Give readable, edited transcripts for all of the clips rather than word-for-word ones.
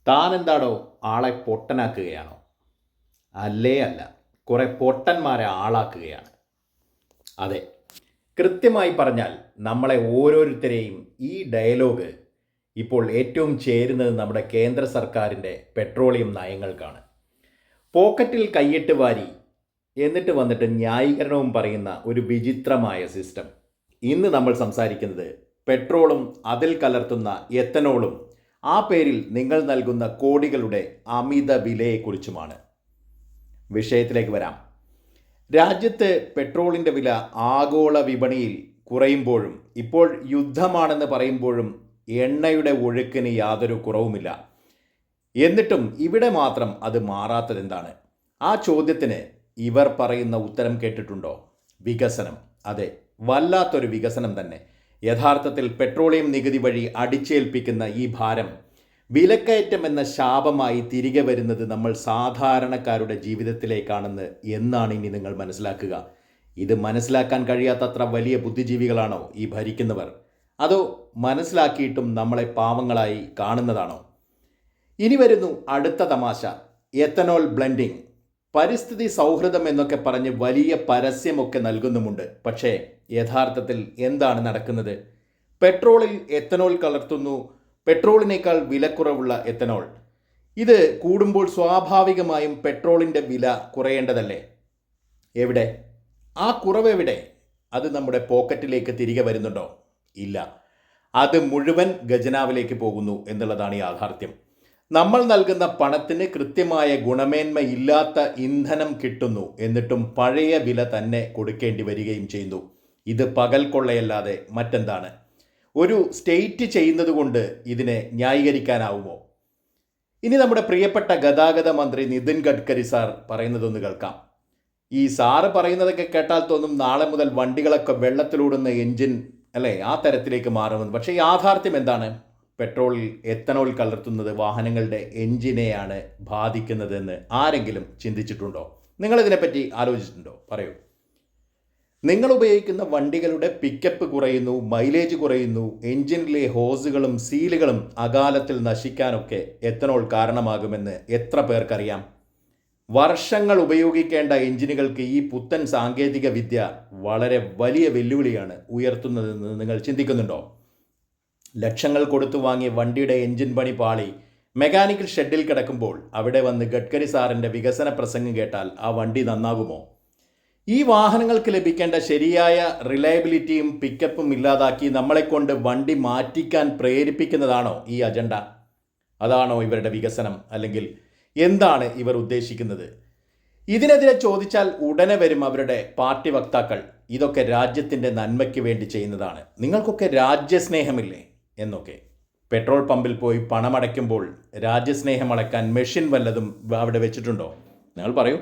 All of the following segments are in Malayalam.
താനെന്താടോ ആളെ പൊട്ടനാക്കുകയാണോ? അല്ലേ അല്ല, കുറെ പൊട്ടന്മാരെ ആളാക്കുകയാണ്. അതെ, കൃത്യമായി പറഞ്ഞാൽ നമ്മളെ ഓരോരുത്തരെയും ഈ ഡയലോഗ് ഇപ്പോൾ ഏറ്റവും ചേരുന്നത് നമ്മുടെ കേന്ദ്ര സർക്കാരിൻ്റെ പെട്രോളിയം നയങ്ങൾക്കാണ്. പോക്കറ്റിൽ കൈയിട്ട് വാരി എന്നിട്ട് വന്നിട്ട് ന്യായീകരണവും പറയുന്ന ഒരു വിചിത്രമായ സിസ്റ്റം. ഇന്ന് നമ്മൾ സംസാരിക്കുന്നത് പെട്രോളും അതിൽ കലർത്തുന്ന എത്തനോളും ആ പേരിൽ നിങ്ങൾ നൽകുന്ന കോടികളുടെ അമിത വിലയെക്കുറിച്ചുമാണ്. വിഷയത്തിലേക്ക് വരാം. രാജ്യത്ത് പെട്രോളിൻ്റെ വില ആഗോള വിപണിയിൽ കുറയുമ്പോഴും ഇപ്പോൾ യുദ്ധമാണെന്ന് പറയുമ്പോഴും എണ്ണയുടെ ഒഴുക്കിന് യാതൊരു കുറവുമില്ല. എന്നിട്ടും ഇവിടെ മാത്രം അത് മാറാത്തതെന്താണ്? ആ ചോദ്യത്തിന് ഇവർ പറയുന്ന ഉത്തരം കേട്ടിട്ടുണ്ടോ? വികസനം. അതെ, വല്ലാത്തൊരു വികസനം തന്നെ. യഥാർത്ഥത്തിൽ പെട്രോളിയം നികുതി വഴി അടിച്ചേൽപ്പിക്കുന്ന ഈ ഭാരം വിലക്കയറ്റം എന്ന ശാപമായി തിരികെ വരുന്നത് നമ്മൾ സാധാരണക്കാരുടെ ജീവിതത്തിലേക്കാണെന്ന് എന്നാണ് ഇനി നിങ്ങൾ മനസ്സിലാക്കുക. ഇത് മനസ്സിലാക്കാൻ കഴിയാത്തത്ര വലിയ ബുദ്ധിജീവികളാണോ ഈ ഭരിക്കുന്നവർ? അതോ മനസ്സിലാക്കിയിട്ടും നമ്മളെ പാവങ്ങളായി കാണുന്നതാണോ? ഇനി വരുന്നു അടുത്ത തമാശ. Ethanol blending. പരിസ്ഥിതി സൗഹൃദം എന്നൊക്കെ പറഞ്ഞ് വലിയ പരസ്യമൊക്കെ നൽകുന്നുമുണ്ട്. പക്ഷേ യഥാർത്ഥത്തിൽ എന്താണ് നടക്കുന്നത്? പെട്രോളിൽ എത്തനോൾ കലർത്തുന്നു, പെട്രോളിനേക്കാൾ വിലക്കുറവുള്ള എത്തനോൾ. ഇത് കൂടുമ്പോൾ സ്വാഭാവികമായും പെട്രോളിൻ്റെ വില കുറയേണ്ടതല്ലേ? എവിടെ? ആ കുറവെവിടെ? അത് നമ്മുടെ പോക്കറ്റിലേക്ക് തിരികെ വരുന്നുണ്ടോ? ഇല്ല, അത് മുഴുവൻ ഖജനാവിലേക്ക് പോകുന്നു എന്നുള്ളതാണ് യാഥാർത്ഥ്യം. നമ്മൾ നൽകുന്ന പണത്തിന് കൃത്യമായ ഗുണമേന്മയില്ലാത്ത ഇന്ധനം കിട്ടുന്നു, എന്നിട്ടും പഴയ വില തന്നെ കൊടുക്കേണ്ടി വരികയും ചെയ്യുന്നു. ഇത് പകൽ കൊള്ളയല്ലാതെ മറ്റെന്താണ്? ഒരു സ്റ്റേറ്റ് ചെയ്യുന്നത് കൊണ്ട് ഇതിനെ ന്യായീകരിക്കാനാവുമോ? ഇനി നമ്മുടെ പ്രിയപ്പെട്ട ഗതാഗത മന്ത്രി നിതിൻ ഗഡ്കരി സാർ പറയുന്നതൊന്ന് കേൾക്കാം. ഈ സാറ് പറയുന്നതൊക്കെ കേട്ടാൽ തോന്നും നാളെ മുതൽ വണ്ടികളൊക്കെ വെള്ളത്തിലൂടുന്ന എൻജിൻ അല്ലേ, ആ തരത്തിലേക്ക് മാറുമെന്ന്. പക്ഷേ യാഥാർത്ഥ്യം എന്താണ്? പെട്രോളിൽ എത്തനോൾ കലർത്തുന്നത് വാഹനങ്ങളുടെ എൻജിനെയാണ് ബാധിക്കുന്നതെന്ന് ആരെങ്കിലും ചിന്തിച്ചിട്ടുണ്ടോ? നിങ്ങളിതിനെപ്പറ്റി ആലോചിച്ചിട്ടുണ്ടോ? പറയൂ. നിങ്ങൾ ഉപയോഗിക്കുന്ന വണ്ടികളുടെ പിക്കപ്പ് കുറയുന്നു, മൈലേജ് കുറയുന്നു, എൻജിനിലെ ഹോസുകളും സീലുകളും അകാലത്തിൽ നശിക്കാനൊക്കെ എത്തനോൾ കാരണമാകുമെന്ന് എത്ര പേർക്കറിയാം? വർഷങ്ങൾ ഉപയോഗിക്കേണ്ട എൻജിനുകൾക്ക് ഈ പുത്തൻ സാങ്കേതിക വിദ്യ വളരെ വലിയ വെല്ലുവിളിയാണ് ഉയർത്തുന്നതെന്ന് നിങ്ങൾ ചിന്തിക്കുന്നുണ്ടോ? ലക്ഷങ്ങൾ കൊടുത്തു വാങ്ങിയ വണ്ടിയുടെ എൻജിൻ പണി പാളി മെക്കാനിക്കൽ ഷെഡിൽ കിടക്കുമ്പോൾ അവിടെ വന്ന് ഗഡ്കരി സാറിൻ്റെ വികസന പ്രസംഗം കേട്ടാൽ ആ വണ്ടി നന്നാകുമോ? ഈ വാഹനങ്ങൾക്ക് ലഭിക്കേണ്ട ശരിയായ റിലയബിലിറ്റിയും പിക്കപ്പും ഇല്ലാതാക്കി നമ്മളെക്കൊണ്ട് വണ്ടി മാറ്റിക്കാൻ പ്രേരിപ്പിക്കുന്നതാണോ ഈ അജണ്ട? അതാണോ ഇവരുടെ വികസനം? അല്ലെങ്കിൽ എന്താണ് ഇവർ ഉദ്ദേശിക്കുന്നത്? ഇതിനെതിരെ ചോദിച്ചാൽ ഉടനെ വരും അവരുടെ പാർട്ടി വക്താക്കൾ, ഇതൊക്കെ രാജ്യത്തിൻ്റെ നന്മയ്ക്ക് വേണ്ടി ചെയ്യുന്നതാണ്, നിങ്ങൾക്കൊക്കെ രാജ്യസ്നേഹമില്ലേ എന്നൊക്കെ. പെട്രോൾ പമ്പിൽ പോയി പണമടയ്ക്കുമ്പോൾ രാജ്യസ്നേഹം അളക്കാൻ മെഷീൻ വല്ലതും അവിടെ വെച്ചിട്ടുണ്ടോ? നിങ്ങൾ പറയൂ.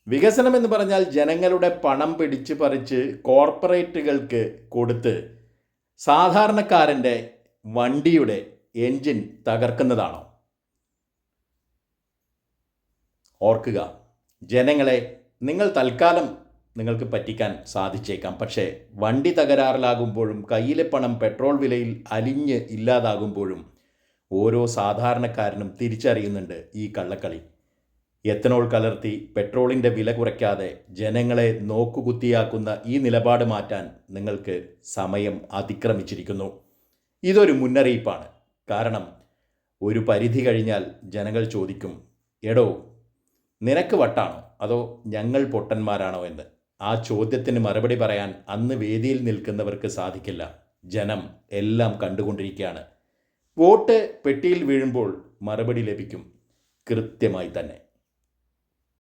വികസനം എന്ന് പറഞ്ഞാൽ ജനങ്ങളുടെ പണം പിടിച്ച് പറിച്ച് കോർപ്പറേറ്റുകൾക്ക് കൊടുത്ത് സാധാരണക്കാരൻ്റെ വണ്ടിയുടെ എൻജിൻ തകർക്കുന്നതാണോ? ഓർക്കുക, ജനങ്ങളെ നിങ്ങൾ തൽക്കാലം നിങ്ങൾക്ക് പറ്റിക്കാൻ സാധിച്ചേക്കാം. പക്ഷേ വണ്ടി തകരാറിലാകുമ്പോഴും കയ്യിലെ പണം പെട്രോൾ വിലയിൽ അലിഞ്ഞ് ഇല്ലാതാകുമ്പോഴും ഓരോ സാധാരണക്കാരനും തിരിച്ചറിയുന്നുണ്ട് ഈ കള്ളക്കളി. എത്തനോൾ കലർത്തി പെട്രോളിൻ്റെ വില കുറയ്ക്കാതെ ജനങ്ങളെ നോക്കുകുത്തിയാക്കുന്ന ഈ നിലപാട് മാറ്റാൻ നിങ്ങൾക്ക് സമയം അതിക്രമിച്ചിരിക്കുന്നു. ഇതൊരു മുന്നറിയിപ്പാണ്. കാരണം ഒരു പരിധി കഴിഞ്ഞാൽ ജനങ്ങൾ ചോദിക്കും, എടോ നിനക്ക് വട്ടാണോ അതോ ഞങ്ങൾ പൊട്ടന്മാരാണോ എന്ന്. ആ ചോദ്യത്തിന് മറുപടി പറയാൻ അന്ന് വേദിയിൽ നിൽക്കുന്നവർക്ക് സാധിക്കില്ല. ജനം എല്ലാം കണ്ടുകൊണ്ടിരിക്കുകയാണ്. വോട്ട് പെട്ടിയിൽ വീഴുമ്പോൾ മറുപടി ലഭിക്കും, കൃത്യമായി തന്നെ.